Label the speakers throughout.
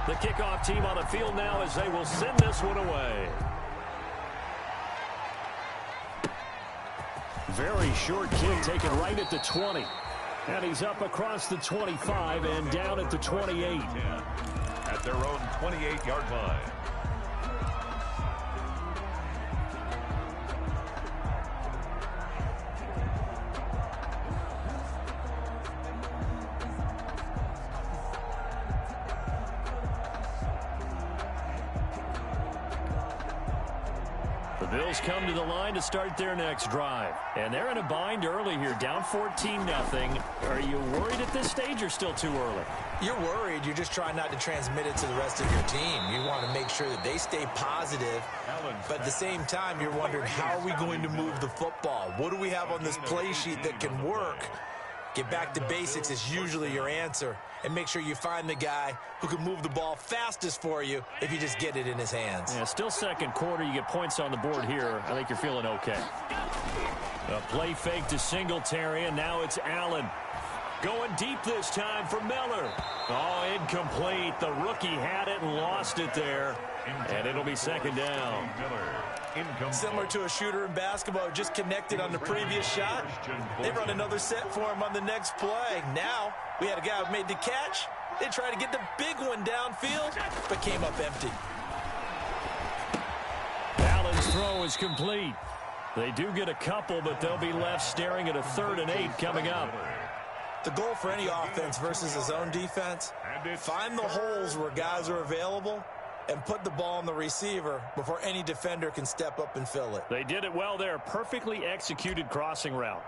Speaker 1: The kickoff team on the field now as they will send this one away. Very short kick taken right at the 20. And he's up across the 25 and down at the 28.
Speaker 2: At their own 28-yard line.
Speaker 1: The Bills come to the line to start their next drive. And they're in a bind early here, down 14-0. Are you worried at this stage or still too early?
Speaker 3: You're worried. You're just trying not to transmit it to the rest of your team. You want to make sure that they stay positive. But at the same time, you're wondering, how are we going to move the football? What do we have on this play sheet that can work? Get back to basics is usually your answer. And make sure you find the guy who can move the ball fastest for you if you just get it in his hands.
Speaker 1: Yeah, still second quarter. You get points on the board here. I think you're feeling okay. A play fake to Singletary, and now it's Allen. Going deep this time for Miller. Oh, incomplete. The rookie had it and lost it there. And it'll be second down.
Speaker 3: Similar to a shooter in basketball who just connected on the previous shot. They run another set for him on the next play. Now, we had a guy who made the catch. They tried to get the big one downfield, but came up empty.
Speaker 1: Allen's throw is complete. They do get a couple, but they'll be left staring at a 3rd and 8 coming up.
Speaker 3: The goal for any offense versus his own defense, find the holes where guys are available and put the ball on the receiver before any defender can step up and fill it.
Speaker 1: They did it well there. Perfectly executed crossing route.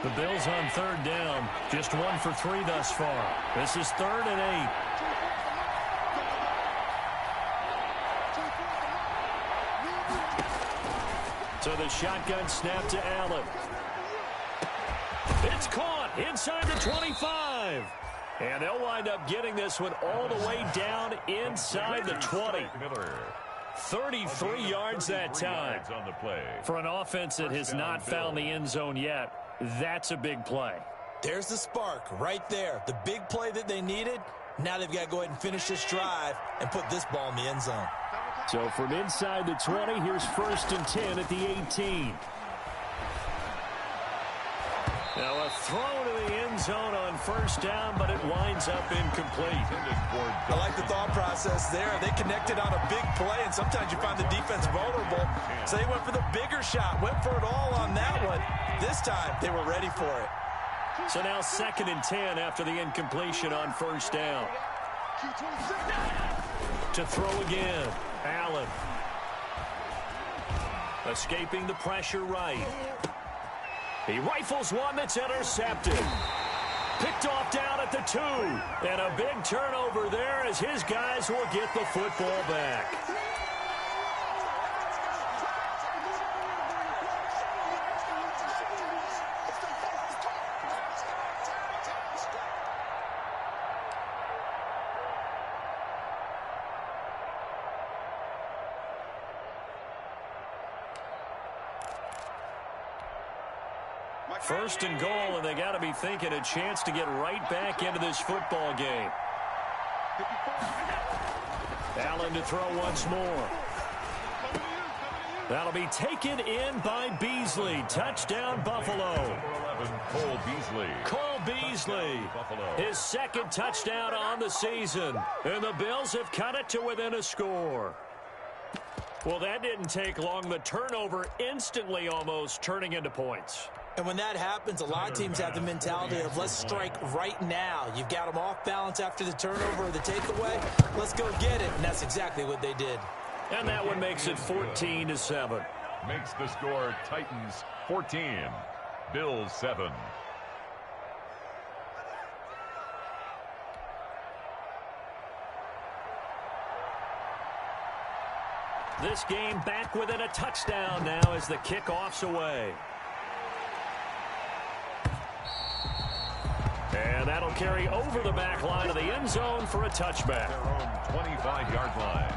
Speaker 1: The Bills on 3rd down. Just 1 for 3 thus far. This is 3rd and 8. So the shotgun snap to Allen. It's caught inside the 25. And they'll wind up getting this one all the way down inside the 20. 33 yards that time. For an offense that has not found the end zone yet, that's a big play.
Speaker 3: There's the spark right there. The big play that they needed. Now they've got to go ahead and finish this drive and put this ball in the end zone.
Speaker 1: So from inside the 20, here's 1st and 10 at the 18. Now a throw to the end zone on 1st down, but it winds up incomplete.
Speaker 3: I like the thought process there. They connected on a big play, and sometimes you find the defense vulnerable. So they went for the bigger shot, went for it all on that one. This time, they were ready for it.
Speaker 1: So now 2nd and 10 after the incompletion on 1st down. To throw again, Allen. Escaping the pressure right. He rifles one that's intercepted. Picked off down at the 2. And a big turnover there as his guys will get the football back. First and goal, and they got to be thinking a chance to get right back into this football game. Allen to throw once more. That'll be taken in by Beasley. Touchdown, Buffalo.
Speaker 2: Cole Beasley.
Speaker 1: Cole Beasley. His 2nd touchdown on the season. And the Bills have cut it to within a score. Well, that didn't take long. The turnover instantly almost turning into points.
Speaker 3: And when that happens, a lot of teams have the mentality of let's strike right now. You've got them off balance after the turnover or the takeaway. Let's go get it. And that's exactly what they did.
Speaker 1: And that one makes it 14-7.
Speaker 2: Makes the score Titans 14, Bills 7.
Speaker 1: This game back within a touchdown now as the kickoff's away. And that'll carry over the back line of the end zone for a touchback.
Speaker 2: Their own 25-yard line.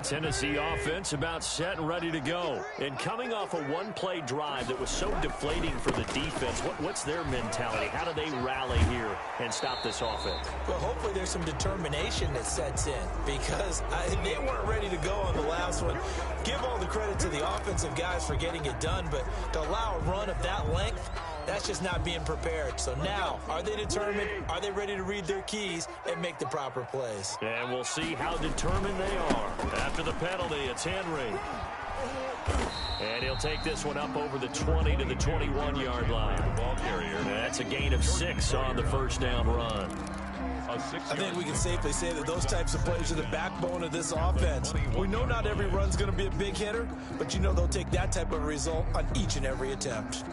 Speaker 1: Tennessee offense about set and ready to go. And coming off a one-play drive that was so deflating for the defense, what's their mentality? How do they rally here and stop this offense?
Speaker 3: Well, hopefully there's some determination that sets in because they weren't ready to go on the last one. Give all the credit to the offensive guys for getting it done, but to allow a run of that length, that's just not being prepared. So now, are they determined? Are they ready to read their keys and make the proper plays?
Speaker 1: And we'll see how determined they are. After the penalty, it's Henry. And he'll take this one up over the 20 to the 21-yard line.
Speaker 2: Ball carrier.
Speaker 1: That's a gain of 6 on the first down run.
Speaker 3: I think we can safely say that those types of plays are the backbone of this offense. We know not every run's going to be a big hitter, but you know they'll take that type of result on each and every attempt.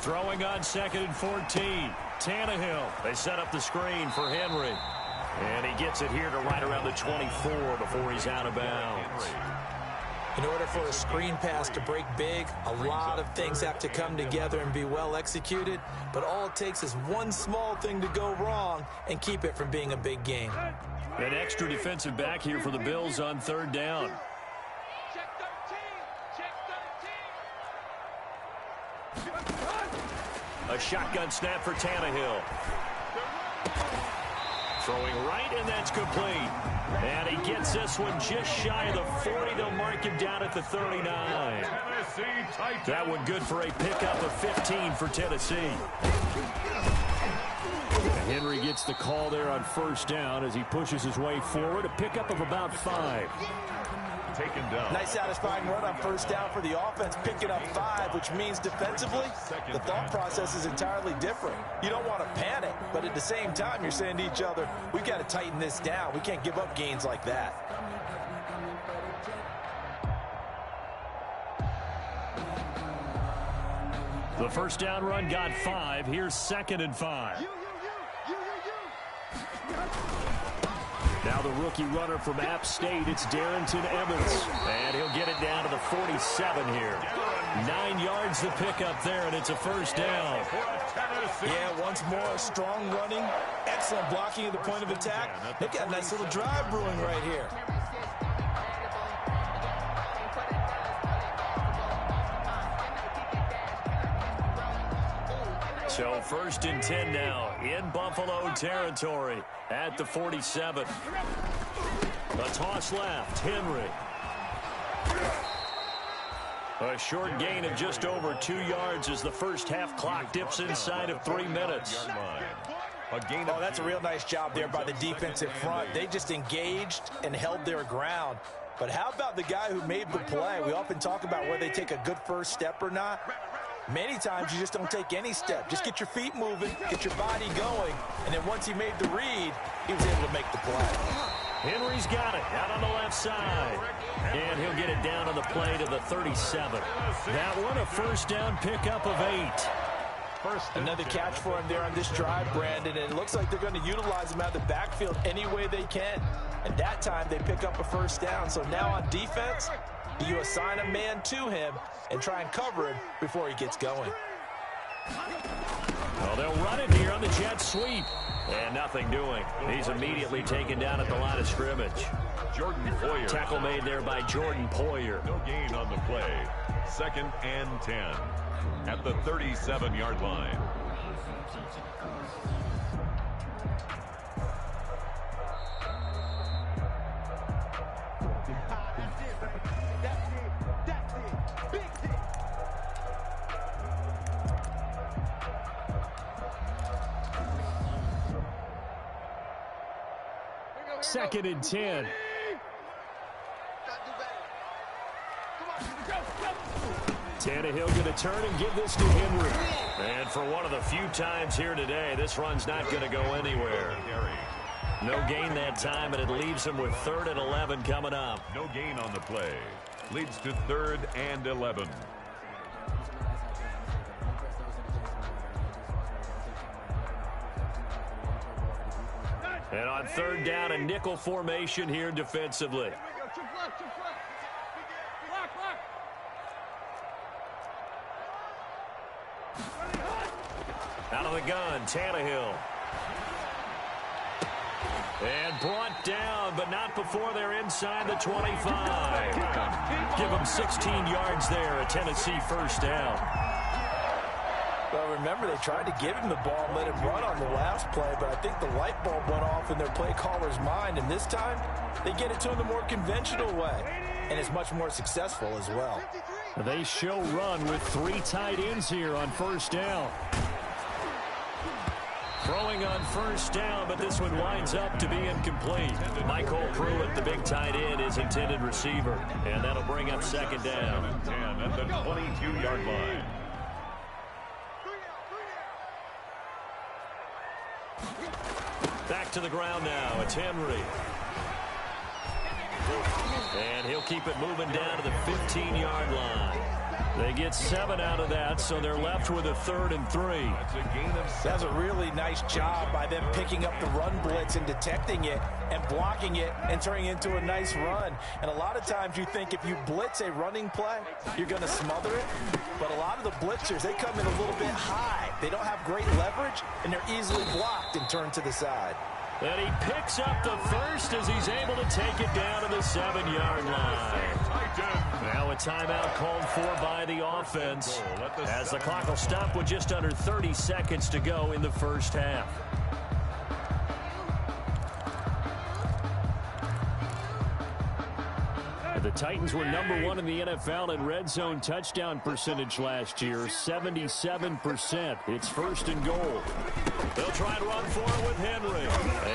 Speaker 1: Throwing on 2nd and 14. Tannehill. They set up the screen for Henry. And he gets it here to right around the 24 before he's out of bounds.
Speaker 3: In order for a screen pass to break big, a lot of things have to come together and be well executed. But all it takes is one small thing to go wrong and keep it from being a big gain.
Speaker 1: An extra defensive back here for the Bills on 3rd down. A shotgun snap for Tannehill. Throwing right, and that's complete. And he gets this one just shy of the 40. They'll mark him down at the 39. That one good for a pickup of 15 for Tennessee. Henry gets the call there on 1st down as he pushes his way forward. A pickup of about 5.
Speaker 2: Taken down.
Speaker 3: Nice satisfying run on 1st down for the offense, picking up 5, which means defensively, the thought process is entirely different. You don't want to panic, but at the same time, you're saying to each other, we've got to tighten this down. We can't give up gains like that.
Speaker 1: The 1st down run got 5. Here's 2nd and 5. Now the rookie runner from App State, it's Darrington Evans. And he'll get it down to the 47 here. 9 yards to pick up there, and it's a 1st down.
Speaker 3: Yeah, once more, strong running, excellent blocking at the point of attack. They've got a nice little drive brewing right here.
Speaker 1: So 1st and 10 now in Buffalo territory at the 47. A toss left, Henry. A short gain of just over 2 yards as the first half clock dips inside of 3 minutes.
Speaker 3: Oh, that's a real nice job there by the defensive front. They just engaged and held their ground. But how about the guy who made the play? We often talk about whether they take a good first step or not. Many times you just don't take any step. Just get your feet moving, get your body going, and then once he made the read, he was able to make the play.
Speaker 1: Henry's got it out on the left side. And he'll get it down on the play to the 37. That one, a 1st down pickup of 8.
Speaker 3: Another catch for him there on this drive, Brandon, and it looks like they're going to utilize him out of the backfield any way they can. And that time they pick up a 1st down. So now on defense, you assign a man to him and try and cover him before he gets going.
Speaker 1: Well, they'll run it here on the jet sweep. And nothing doing. He's immediately taken down at the line of scrimmage.
Speaker 2: Jordan Poyer.
Speaker 1: Tackle made there by Jordan Poyer.
Speaker 2: No gain on the play. 2nd and 10 at the 37-yard line.
Speaker 1: Second and 10. Tannehill going to turn and give this to Henry. And for one of the few times here today, this run's not going to go anywhere. No gain that time, and it leaves him with 3rd and 11 coming up.
Speaker 2: No gain on the play. Leads to 3rd and 11.
Speaker 1: And on 3rd down, a nickel formation here defensively. Out of the gun, Tannehill. And brought down, but not before they're inside the 25. Give them 16 yards there, a Tennessee first down.
Speaker 3: Well, remember, they tried to give him the ball and let him run on the last play, but I think the light bulb went off in their play caller's mind, and this time they get it to him the more conventional way, and it's much more successful as well.
Speaker 1: They show run with 3 tight ends here on first down. Throwing on first down, but this one winds up to be incomplete. Michael Pruitt, the big tight end, is intended receiver, and that'll bring up second down.
Speaker 2: 10 at the 22-yard line.
Speaker 1: Back to the ground now. It's Henry. And he'll keep it moving down to the 15-yard line. They get 7 out of that, so they're left with a 3rd and 3.
Speaker 3: That's a really nice job by them picking up the run blitz and detecting it and blocking it and turning it into a nice run. And a lot of times you think if you blitz a running play, you're going to smother it. But a lot of the blitzers, they come in a little bit high. They don't have great leverage, and they're easily blocked and turned to the side.
Speaker 1: And he picks up the first as he's able to take it down to the 7-yard line. Now a timeout called for by the offense as the clock will stop with just under 30 seconds to go in the first half. The Titans were #1 in the NFL in red zone touchdown percentage last year, 77%. It's 1st and goal. They'll try and run for it with Henry.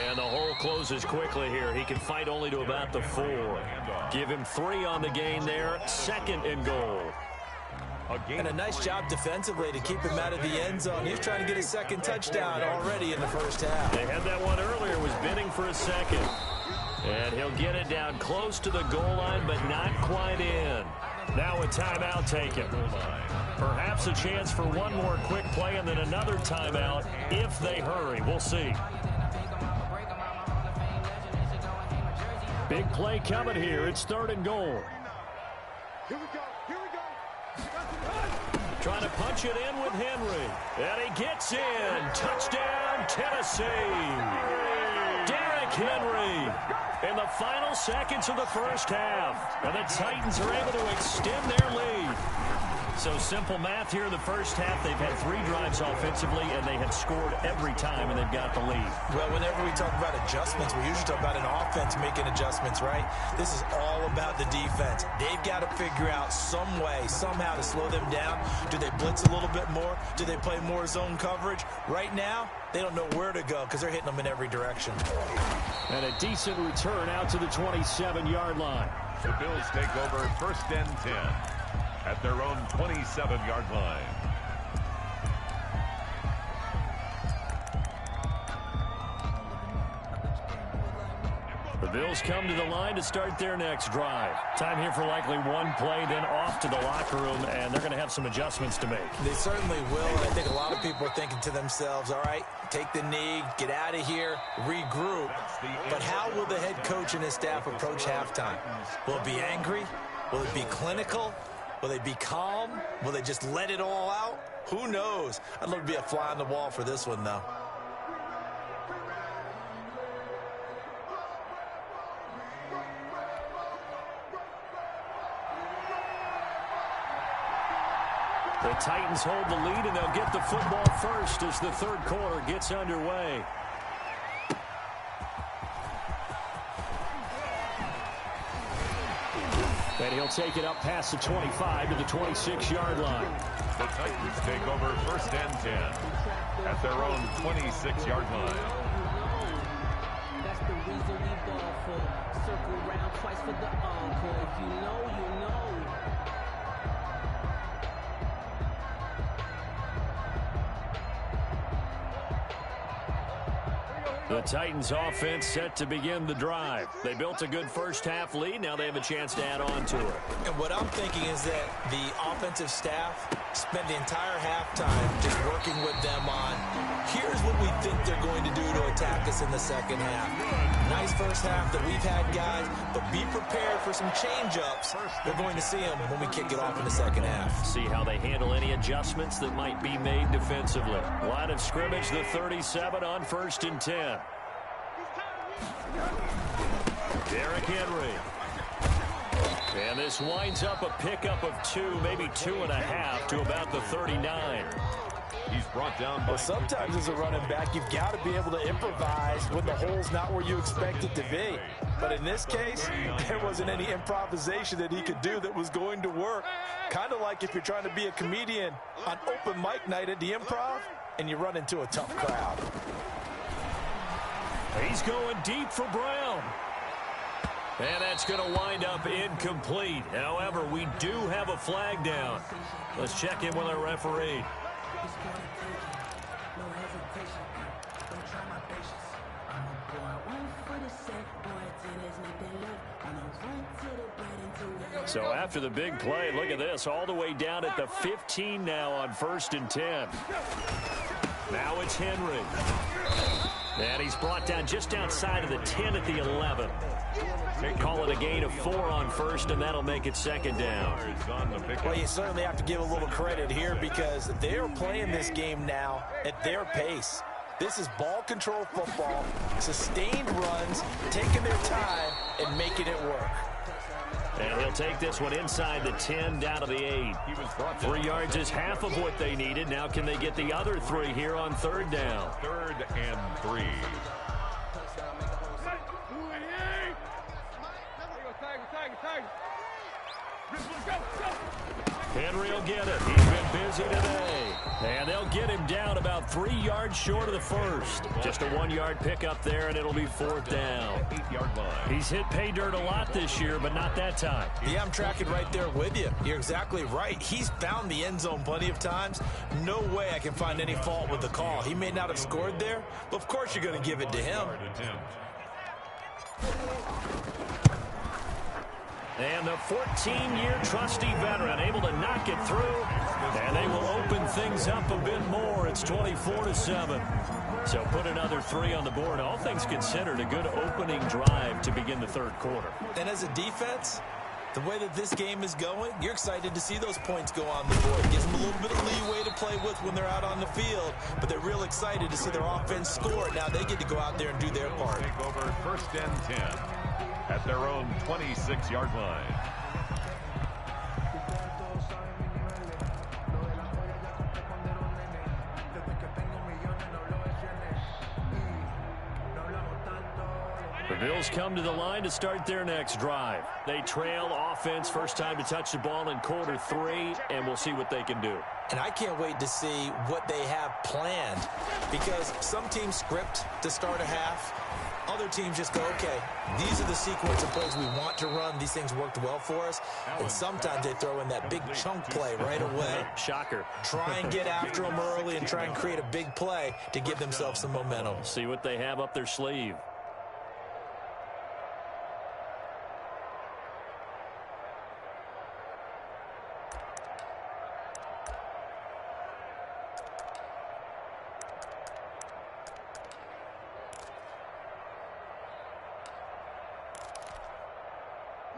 Speaker 1: And the hole closes quickly here. He can fight only to about the 4. Give him 3 on the gain there, 2nd and goal.
Speaker 3: And a nice job defensively to keep him out of the end zone. He's trying to get his 2nd touchdown already in the first half.
Speaker 1: They had that one earlier, was bidding for a 2nd. And he'll get it down close to the goal line, but not quite in. Now a timeout taken. Perhaps a chance for one more quick play and then another timeout if they hurry. We'll see. Big play coming here. It's 3rd and goal.
Speaker 4: Here we go.
Speaker 1: Trying to punch it in with Henry. And he gets in. Touchdown, Tennessee. Derrick Henry in the final seconds of the first half. And the Titans are able to extend their lead. So simple math here in the first half. They've had 3 drives offensively, and they have scored every time, and they've got the lead.
Speaker 3: Well, whenever we talk about adjustments, we usually talk about an offense making adjustments, right? This is all about the defense. They've got to figure out some way, somehow to slow them down. Do they blitz a little bit more? Do they play more zone coverage? Right now, they don't know where to go because they're hitting them in every direction.
Speaker 1: And a decent return out to the 27-yard line.
Speaker 2: The Bills take over 1st and 10 at their own 27-yard line.
Speaker 1: The Bills come to the line to start their next drive. Time here for likely one play, then off to the locker room, and they're going to have some adjustments to make.
Speaker 3: They certainly will, and I think a lot of people are thinking to themselves, all right, take the knee, get out of here, regroup. But how will the head coach and his staff approach halftime? Will it be angry? Will it be clinical? Will they be calm? Will they just let it all out? Who knows? I'd love to be a fly on the wall for this one, though.
Speaker 1: The Titans hold the lead, and they'll get the football first as the 3rd quarter gets underway. And he'll take it up past the 25 to the 26-yard line.
Speaker 2: The Titans take over 1st and 10 at their own 26-yard line.
Speaker 5: That's the reason we ball for. Circle round twice for the encore. If you know, you know.
Speaker 1: The Titans offense set to begin the drive. They built a good first half lead. Now they have a chance to add on to it.
Speaker 3: And what I'm thinking is that the offensive staff spent the entire halftime just working with them on, here's here's what we think they're going to do to attack us in the second half. Nice first half that we've had, guys, but be prepared for some change-ups. We're going to see them when we kick it off in the second half.
Speaker 1: See how they handle any adjustments that might be made defensively. Line of scrimmage, the 37 on 1st and 10. Derrick Henry. And this winds up a pickup of 2, maybe 2.5 to about the 39.
Speaker 2: He's brought down.
Speaker 6: Well, sometimes as a running back, you've got to be able to improvise when the hole's not where you expect it to be. But in this case, there wasn't any improvisation that he could do that was going to work. Kind of like if you're trying to be a comedian on open mic night at the Improv and you run into a tough crowd.
Speaker 1: He's going deep for Brown. And that's going to wind up incomplete. However, we do have a flag down. Let's check in with our referee. So after the big play, look at this, all the way down at the 15 now on 1st and 10. Now it's Henry. And he's brought down just outside of the 10 at the 11. Call it a gain of 4 on 1st, and that'll make it 2nd down.
Speaker 6: Well, you certainly have to give a little credit here because they're playing this game now at their pace. This is ball control football, sustained runs, taking their time and making it work.
Speaker 1: And he'll take this one inside the 10 down to the 8. 3 yards is half of what they needed. Now can they get the other 3 here on 3rd down?
Speaker 2: 3rd and 3.
Speaker 1: Henry will get it. He's been busy today. And they'll get him down about 3 yards short of the 1st. Just a 1-yard pickup there, and it'll be 4th down.
Speaker 2: 8-yard line.
Speaker 1: He's hit pay dirt a lot this year, but not that time.
Speaker 3: Yeah, I'm tracking right there with you. You're exactly right. He's found the end zone plenty of times. No way I can find any fault with the call. He may not have scored there, but of course you're going to give it to him.
Speaker 1: And the 14-year trusty veteran able to knock it through. And they will open things up a bit more. It's 24-7. So put another 3 on the board. All things considered, a good opening drive to begin the 3rd quarter.
Speaker 3: And as a defense, the way that this game is going, you're excited to see those points go on the board. Gives them a little bit of leeway to play with when they're out on the field, but they're real excited to see their offense score. Now they get to go out there and do their part.
Speaker 2: Take over 1st and 10 at their own 26-yard line.
Speaker 1: The Bills come to the line to start their next drive. They trail offense, first time to touch the ball in quarter 3, and we'll see what they can do.
Speaker 3: And I can't wait to see what they have planned, because some teams script to start a half. Other teams just go, okay, these are the sequence of plays we want to run. These things worked well for us. And sometimes they throw in that big chunk play right away.
Speaker 1: Shocker.
Speaker 3: Try and get after them early and try and create a big play to give themselves some momentum.
Speaker 1: See what they have up their sleeve.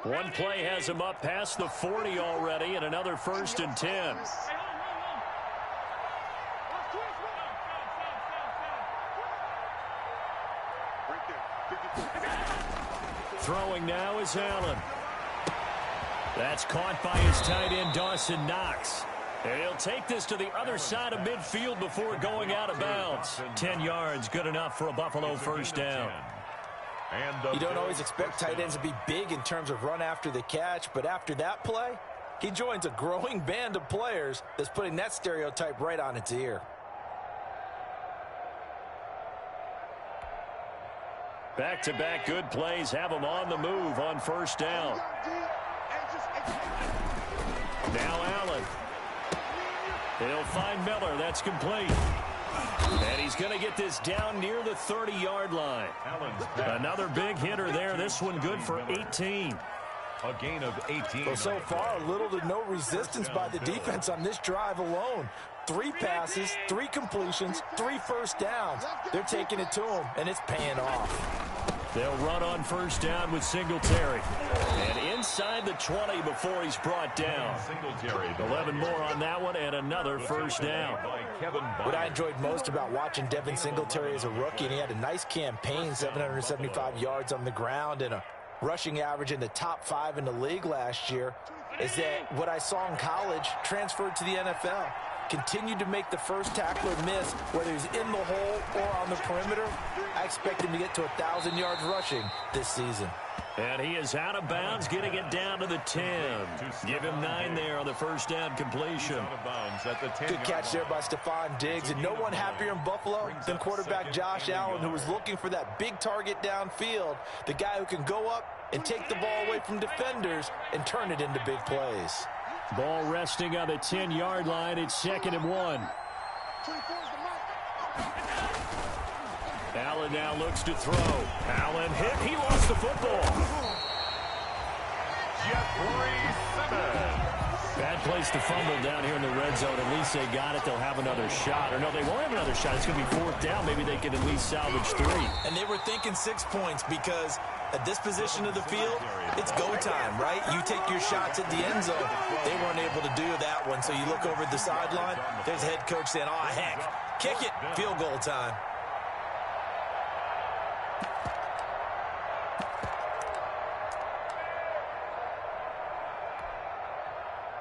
Speaker 1: One play has him up past the 40 already, and another 1st and 10. Throwing now is Allen. That's caught by his tight end, Dawson Knox. And he'll take this to the other side of midfield before going out of bounds. 10 yards, good enough for a Buffalo 1st down.
Speaker 6: You don't always expect tight ends to be big in terms of run after the catch, but after that play, he joins a growing band of players that's putting that stereotype right on its ear.
Speaker 1: Back-to-back good plays have him on the move on 1st down. Now Allen. He'll find Miller. That's complete. And he's going to get this down near the 30-yard line. Another big hitter there. This one good for 18.
Speaker 2: A gain of 18.
Speaker 6: Well, so far, little to no resistance by the defense on this drive alone. 3 passes, 3 completions, 3 first downs. They're taking it to him, and it's paying off.
Speaker 1: They'll run on first down with Singletary. And inside the 20 before he's brought down. 11 more on that one and another first down.
Speaker 6: What I enjoyed most about watching Devin Singletary as a rookie, and he had a nice campaign, 775 yards on the ground and a rushing average in the top 5 in the league last year, is that what I saw in college transferred to the NFL. Continued to make the first tackler miss, whether he's in the hole or on the perimeter. I expect him to get to 1,000 yards rushing this season.
Speaker 1: And he is out of bounds, getting it down to the 10. Give him 9 there on the first down completion.
Speaker 6: Good catch there by Stephon Diggs, and no one happier in Buffalo than quarterback Josh Allen, who was looking for that big target downfield, the guy who can go up and take the ball away from defenders and turn it into big plays.
Speaker 1: Ball resting on the 10-yard line. It's 2nd and 1. Allen now looks to throw. Allen hit. He lost the football. Bad place to fumble down here in the red zone. At least they got it. They'll have another shot. Or no, they won't have another shot. It's going to be 4th down. Maybe they can at least salvage 3.
Speaker 3: And they were thinking 6 points because at this position of the field, it's go time, right? You take your shots at the end zone. They weren't able to do that one. So you look over at the sideline. There's the head coach saying, oh, heck, kick it. Field goal time.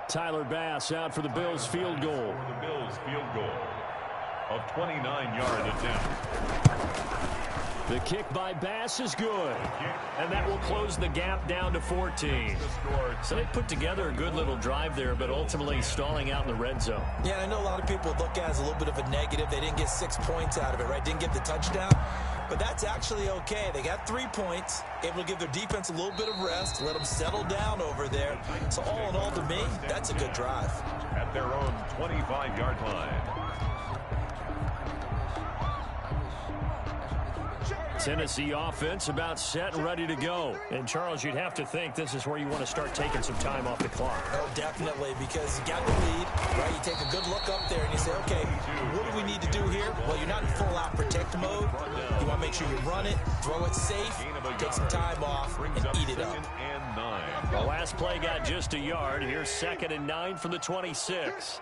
Speaker 1: Tyler Bass out for the Bills field goal.
Speaker 2: For the Bills field goal of 29-yard attempt.
Speaker 1: The kick by Bass is good. And that will close the gap down to 14. So they put together a good little drive there, but ultimately stalling out in the red zone.
Speaker 3: Yeah, I know a lot of people look at it as a little bit of a negative. They didn't get 6 points out of it, right? Didn't get the touchdown. But that's actually okay. They got 3 points, able to give their defense a little bit of rest, let them settle down over there. So all in all, to me, that's a good drive.
Speaker 2: At their own 25-yard line.
Speaker 1: Tennessee offense about set and ready to go. And, Charles, you'd have to think this is where you want to start taking some time off the clock.
Speaker 3: Oh, definitely, because you got the lead, right? You take a good look up there and you say, okay, what do we need to do here? Well, you're not in full-out protect mode. You want to make sure you run it, throw it safe, take some time off, and eat it up.
Speaker 1: The last play got just a yard. Here's 2nd and 9 from the 26.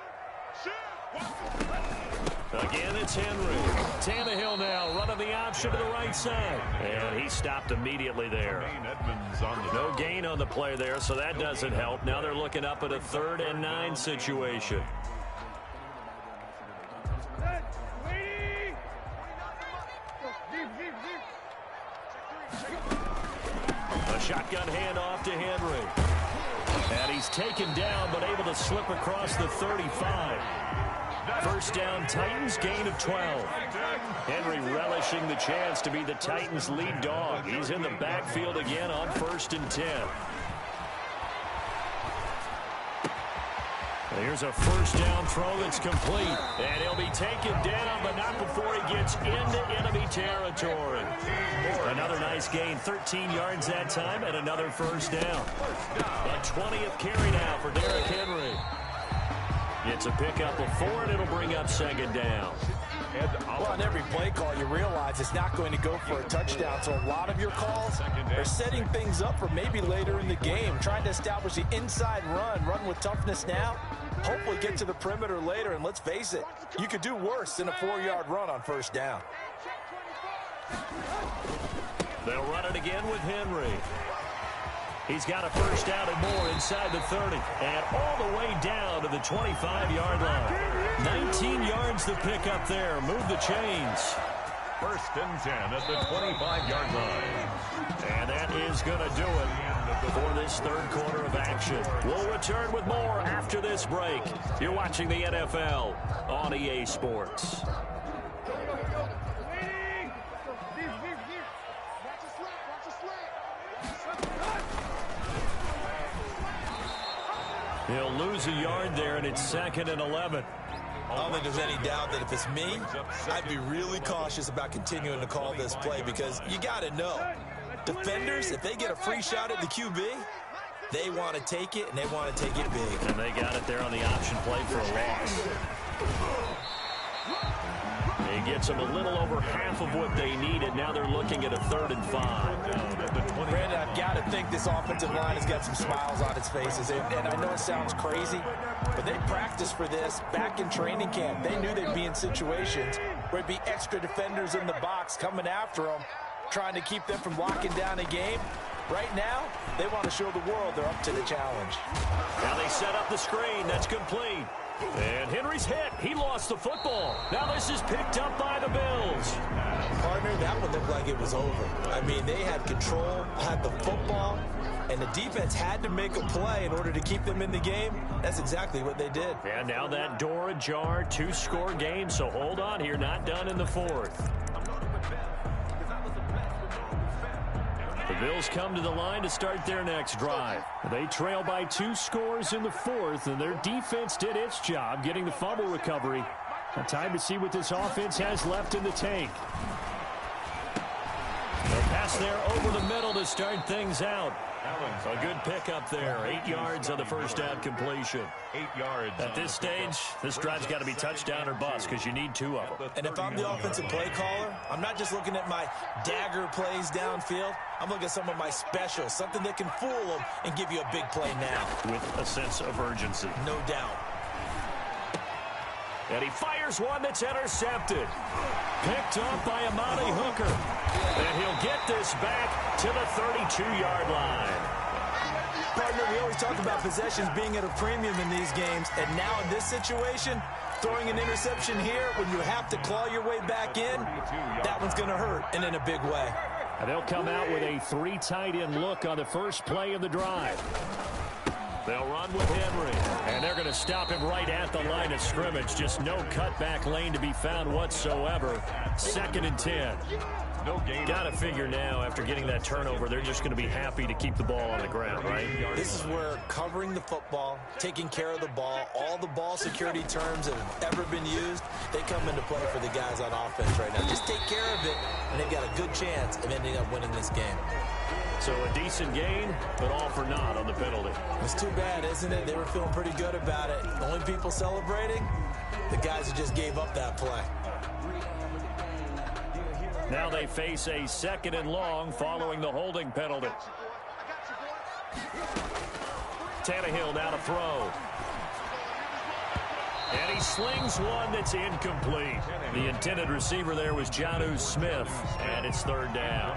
Speaker 1: Again, it's Henry. Tannehill now running the option to the right side. And he stopped immediately there. No gain on the play there, so that doesn't help. Now they're looking up at a 3rd and 9 situation. A shotgun handoff to Henry. And he's taken down, but able to slip across the 35. First down, Titans, gain of 12. Henry relishing the chance to be the Titans' lead dog. He's in the backfield again on 1st and 10. Here's a first down throw that's complete. And he'll be taken down, but not before he gets into enemy territory. Another nice gain, 13 yards that time, and another first down. A 20th carry now for Derrick Henry. It's a pickup of 4, and it'll bring up 2nd down.
Speaker 6: Well, on every play call, you realize it's not going to go for a touchdown. So a lot of your calls are setting things up for maybe later in the game, trying to establish the inside run with toughness now, hopefully get to the perimeter later. And let's face it, you could do worse than a 4-yard run on first down.
Speaker 1: They'll run it again with Henry. He's got a first down and more inside the 30. And all the way down to the 25-yard line. 19 yards to pick up there. Move the chains.
Speaker 2: 1st and 10 at the 25-yard line.
Speaker 1: And that is going to do it for this 3rd quarter of action. We'll return with more after this break. You're watching the NFL on EA Sports. He'll lose a yard there, and it's 2nd and 11.
Speaker 3: I don't think there's any doubt that if it's me, I'd be really cautious about continuing to call this play because you got to know, defenders, if they get a free shot at the QB, they want to take it, and they want to take it big.
Speaker 1: And they got it there on the option play for a loss. gets them a little over half of what they needed. Now they're looking at a 3rd and 5.
Speaker 6: Brandon, I've got to think this offensive line has got some smiles on its faces. And I know it sounds crazy, but they practiced for this back in training camp. They knew they'd be in situations where it'd be extra defenders in the box coming after them, trying to keep them from locking down a game. Right now, they want to show the world they're up to the challenge.
Speaker 1: Now they set up the screen. That's complete. And Henry's hit. He lost the football. Now this is picked up by the Bills.
Speaker 3: Partner, that one looked like it was over. I mean, they had control, had the football, and the defense had to make a play in order to keep them in the game. That's exactly what they did.
Speaker 1: And now that door ajar, 2-score game, so hold on here, not done in the 4th. The Bills come to the line to start their next drive. They trail by 2 scores in the 4th, and their defense did its job getting the fumble recovery. Now time to see what this offense has left in the tank. A pass there over the middle to start things out. A good pickup there. 8 yards on the first down completion.
Speaker 2: 8 yards.
Speaker 1: At this stage, this drive's got to be touchdown or bust because you need 2 of them.
Speaker 3: And if I'm the offensive play caller, I'm not just looking at my dagger plays downfield. I'm looking at some of my specials, something that can fool them and give you a big play now.
Speaker 1: With a sense of urgency.
Speaker 3: No doubt.
Speaker 1: And he fires one that's intercepted. Picked off by Amani Hooker. And he'll get this back to the 32-yard line.
Speaker 3: Partner, we always talk about possessions being at a premium in these games, and now in this situation, throwing an interception here when you have to claw your way back in, that one's going to hurt, and in a big way.
Speaker 1: And they'll come out with a 3 tight end look on the first play of the drive. They'll run with Henry, and they're going to stop him right at the line of scrimmage. Just no cutback lane to be found whatsoever. 2nd and 10.
Speaker 2: No gain.
Speaker 1: Got to figure now, after getting that turnover, they're just going to be happy to keep the ball on the ground, right?
Speaker 3: This is where covering the football, taking care of the ball, all the ball security terms that have ever been used, they come into play for the guys on offense right now. Just take care of it, and they've got a good chance of ending up winning this game.
Speaker 1: So a decent gain, but all for naught on the penalty.
Speaker 3: It's too bad, isn't it? They were feeling pretty good about it. The only people celebrating, the guys who just gave up that play.
Speaker 1: Now they face a 2nd and long following the holding penalty. Tannehill now to throw. And he slings one that's incomplete. The intended receiver there was Jonnu Smith, and it's 3rd down.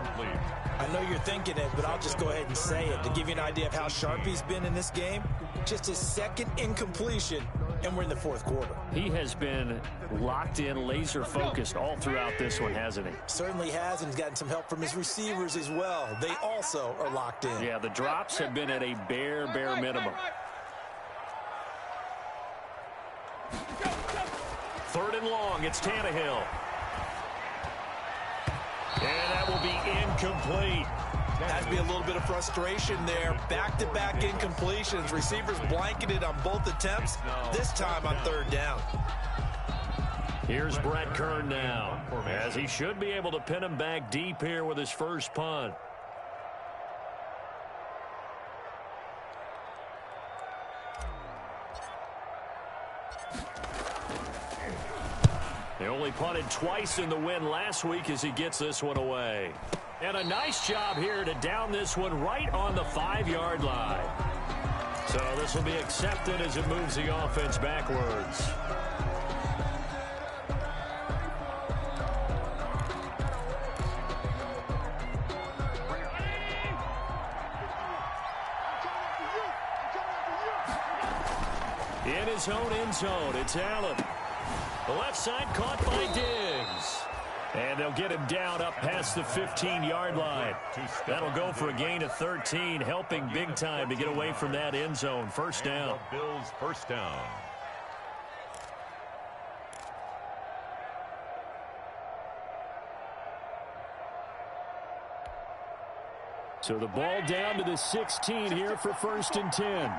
Speaker 3: I know you're thinking it, but I'll just go ahead and say it. To give you an idea of how sharp he's been in this game, just his 2nd incompletion, and we're in the 4th quarter.
Speaker 1: He has been locked in, laser-focused all throughout this one, hasn't he?
Speaker 3: Certainly has, and he's gotten some help from his receivers as well. They also are locked in.
Speaker 1: Yeah, the drops have been at a bare minimum. 3rd and long, it's Tannehill. And that will be incomplete.
Speaker 3: Has to be a little bit of frustration there. Back-to-back incompletions. Receivers blanketed on both attempts, this time on 3rd down.
Speaker 1: Here's Brett Kern now, as he should be able to pin him back deep here with his first punt. They only punted twice in the win last week as he gets this one away. And a nice job here to down this one right on the 5-yard line. So this will be accepted as it moves the offense backwards. In his own end zone, it's Allen. The left side caught by Diggs. And they'll get him down up past the 15-yard line. That'll go for a gain of 13, helping big time to get away from that end zone. 1st down.
Speaker 2: Bills 1st down.
Speaker 1: So the ball down to the 16 here for 1st and 10.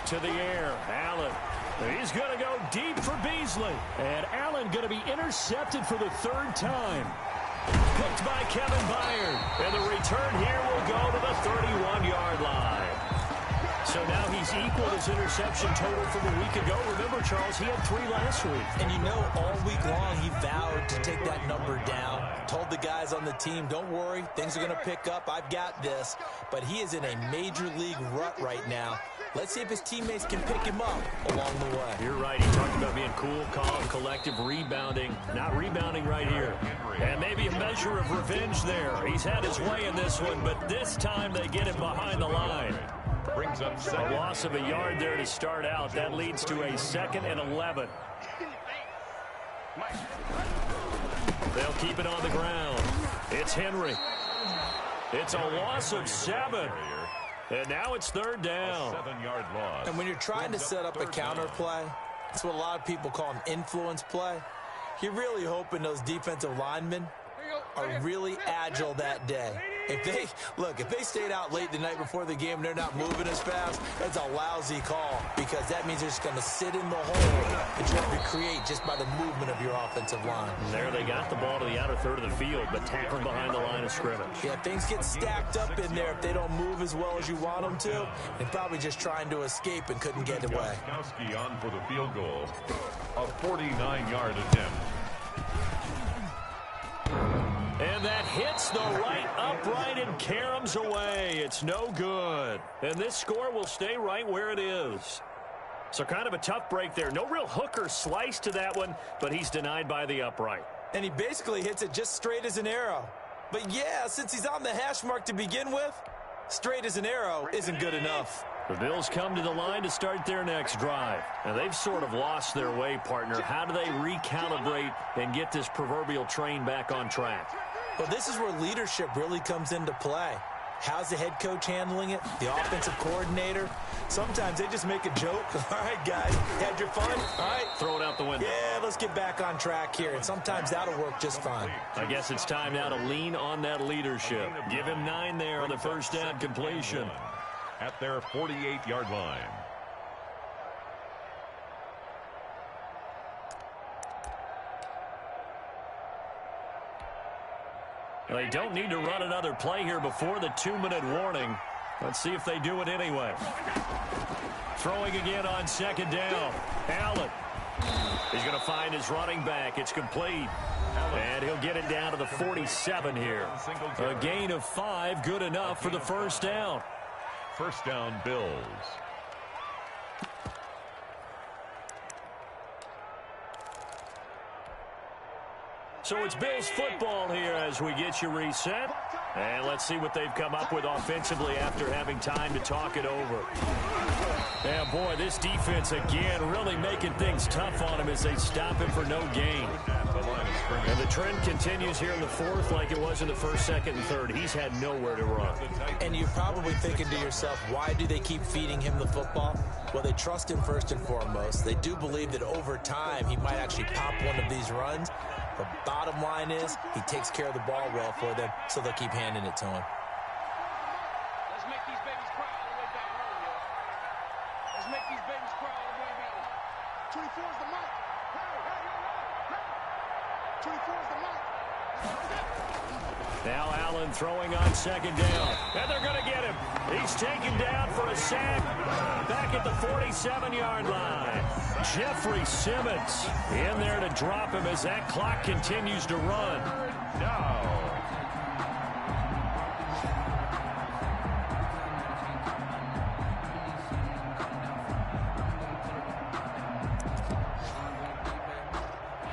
Speaker 1: To the air, Allen. He's going to go deep for Beasley. And Allen going to be intercepted for the third time. Picked by Kevin Byard. And the return here will go to the 31-yard line. So now he's equaled his interception total from a week ago. Remember, Charles, he had 3 last week.
Speaker 3: And you know, all week long he vowed to take that number down. Told the guys on the team, don't worry, things are going to pick up. I've got this. But he is in a major league rut right now. Let's see if his teammates can pick him up along the way.
Speaker 1: You're right. He talked about being cool, calm, collective, rebounding. Not rebounding right here. And maybe a measure of revenge there. He's had his way in this one, but this time they get him behind the line.
Speaker 2: Brings up
Speaker 1: A loss of a yard there to start out. That leads to a 2nd and 11. They'll keep it on the ground. It's Henry. It's a loss of 7. And now it's 3rd down.
Speaker 2: 7-yard loss.
Speaker 3: And when you're trying to set up a counter play, that's what a lot of people call an influence play. You're really hoping those defensive linemen are really agile that day. If they stayed out late the night before the game and they're not moving as fast, that's a lousy call because that means they're just going to sit in the hole that you have to create just by the movement of your offensive line.
Speaker 1: And there they got the ball to the outer third of the field, but tackled behind the line of scrimmage.
Speaker 3: Yeah, things get stacked up in there if they don't move as well as you want them to. They're probably just trying to escape and couldn't get away.
Speaker 2: Kowski on for the field goal. A 49-yard attempt.
Speaker 1: And that hits the right upright and caroms away. It's no good. And this score will stay right where it is. So kind of a tough break there. No real hook or slice to that one, but he's denied by the upright.
Speaker 3: And he basically hits it just straight as an arrow. But yeah, since he's on the hash mark to begin with, straight as an arrow isn't good enough.
Speaker 1: The Bills come to the line to start their next drive. And they've sort of lost their way, partner. How do they recalibrate and get this proverbial train back on track?
Speaker 3: Well, this is where leadership really comes into play. How's the head coach handling it? The offensive coordinator? Sometimes they just make a joke. All right, guys, had your fun? All right.
Speaker 1: Throw it out the window.
Speaker 3: Yeah, let's get back on track here. And sometimes that'll work just fine.
Speaker 1: I guess it's time now to lean on that leadership. Give him 9 there on the first down completion.
Speaker 2: At their 48-yard line.
Speaker 1: They don't need to run another play here before the 2-minute warning. Let's see if they do it anyway. Throwing again on 2nd down. Allen. He's going to find his running back. It's complete. And he'll get it down to the 47 here. A gain of 5, good enough for the first down.
Speaker 2: First down, Bills.
Speaker 1: So it's Bills football here as we get you reset. And let's see what they've come up with offensively after having time to talk it over. Yeah, boy, this defense again really making things tough on him as they stop him for no gain. And the trend continues here in the 4th like it was in the 1st, 2nd, and 3rd. He's had nowhere to run.
Speaker 3: And you're probably thinking to yourself, why do they keep feeding him the football? Well, they trust him first and foremost. They do believe that over time he might actually pop one of these runs. The bottom line is he takes care of the ball well for them, so they'll keep handing it to him.
Speaker 4: Let's make these babies cry all the way down home, yo. Let's make these babies cry all the way down. 24 is the mic. Hey. 24 is the mic.
Speaker 1: Now Allen throwing on 2nd down. And they're going to get him. He's taken down for a sack back at the 47-yard line. Jeffrey Simmons in there to drop him as that clock continues to run.
Speaker 2: Now.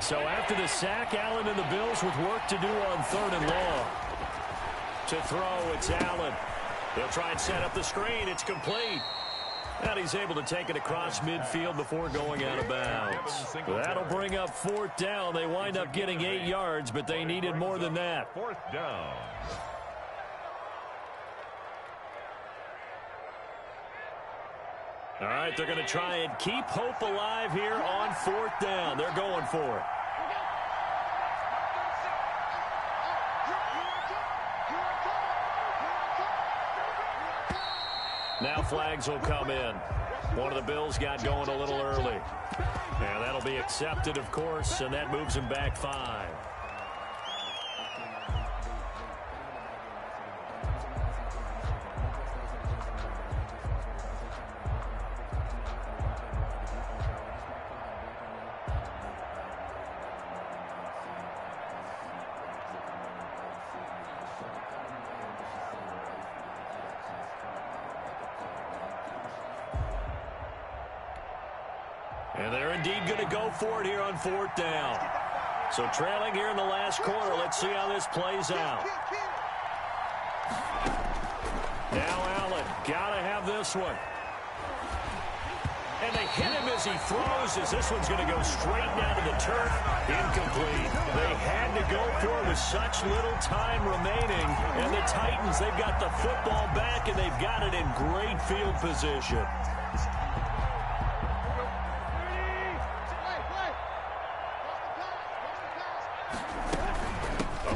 Speaker 1: So after the sack, Allen and the Bills with work to do on 3rd and long. To throw, it's Allen. They'll try and set up the screen. It's complete. And he's able to take it across midfield before going out of bounds. That'll bring up 4th down. They wind up getting 8 yards, but they needed more than that.
Speaker 2: 4th down.
Speaker 1: All right, they're going to try and keep hope alive here on 4th down. They're going for it. Now flags will come in. One of the Bills got going a little early. And that'll be accepted, of course, and that moves him back 5. And they're indeed going to go for it here on 4th down. So trailing here in the last quarter. Let's see how this plays out. Now Allen, got to have this one. And they hit him as he throws, as this one's going to go straight down to the turf. Incomplete. They had to go for it with such little time remaining. And the Titans, they've got the football back, and they've got it in great field position.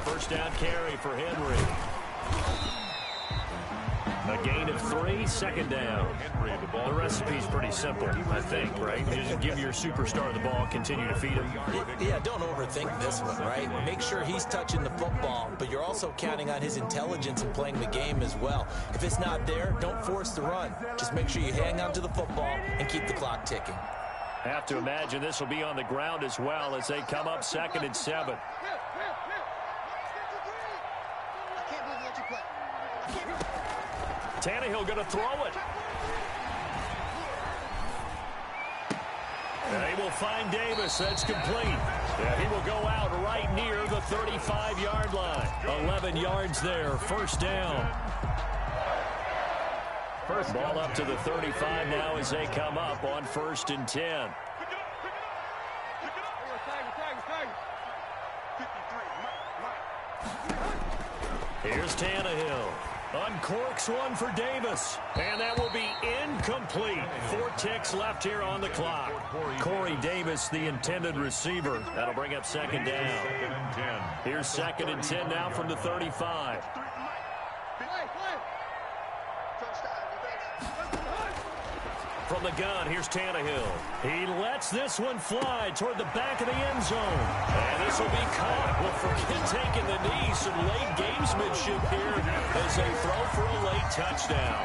Speaker 1: First down carry for Henry. A gain of 3, 2nd down. The recipe's pretty simple, I think, right? You just give your superstar the ball, continue to feed him.
Speaker 3: Yeah, don't overthink this one, right? Make sure he's touching the football, but you're also counting on his intelligence in playing the game as well. If it's not there, don't force the run. Just make sure you hang on to the football and keep the clock ticking.
Speaker 1: Have to imagine this will be on the ground as well as they come up 2nd and 7. Tannehill going to throw it. And they will find Davis. That's complete. And he will go out right near the 35-yard line. 11 yards there. First down. First ball up to the 35 now as they come up on 1st and 10. Here's Tannehill. Uncorks one for Davis. And that will be incomplete. 4 ticks left here on the clock. Corey Davis, the intended receiver. That'll bring up 2nd down. Here's 2nd and 10 now from the 35. From the gun, here's Tannehill. He lets this one fly toward the back of the end zone. And this will be caught. Well, forget taking the knee. Some late gamesmanship here as they throw for a late touchdown.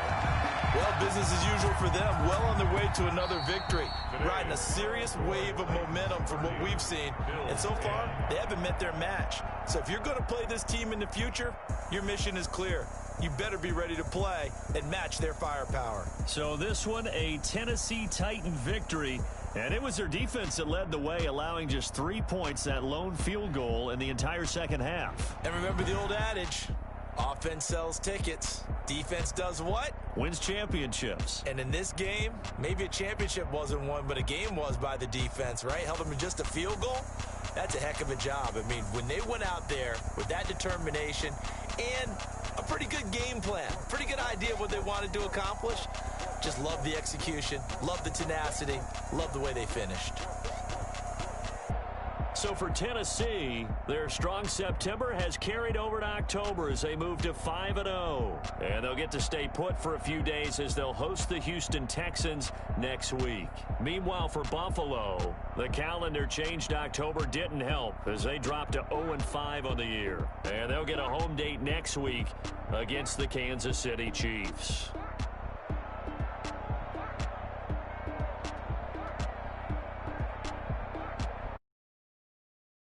Speaker 6: Well, business as usual for them. Well on their way to another victory. Riding a serious wave of momentum from what we've seen. And so far, they haven't met their match. So if you're going to play this team in the future, your mission is clear. You better be ready to play and match their firepower.
Speaker 1: So this one, a Tennessee Titan victory. And it was their defense that led the way, allowing just 3 points, that lone field goal in the entire second half.
Speaker 3: And remember the old adage, offense sells tickets. Defense does what?
Speaker 1: Wins championships.
Speaker 3: And in this game, maybe a championship wasn't won, but a game was by the defense, right? Held them to just a field goal. That's a heck of a job. I mean, when they went out there with that determination and a pretty good game plan, pretty good idea of what they wanted to accomplish, just love the execution, love the tenacity, love the way they finished.
Speaker 1: So for Tennessee, their strong September has carried over to October as they move to 5-0. And they'll get to stay put for a few days as they'll host the Houston Texans next week. Meanwhile, for Buffalo, the calendar changed. October didn't help as they dropped to 0-5 on the year. And they'll get a home date next week against the Kansas City Chiefs.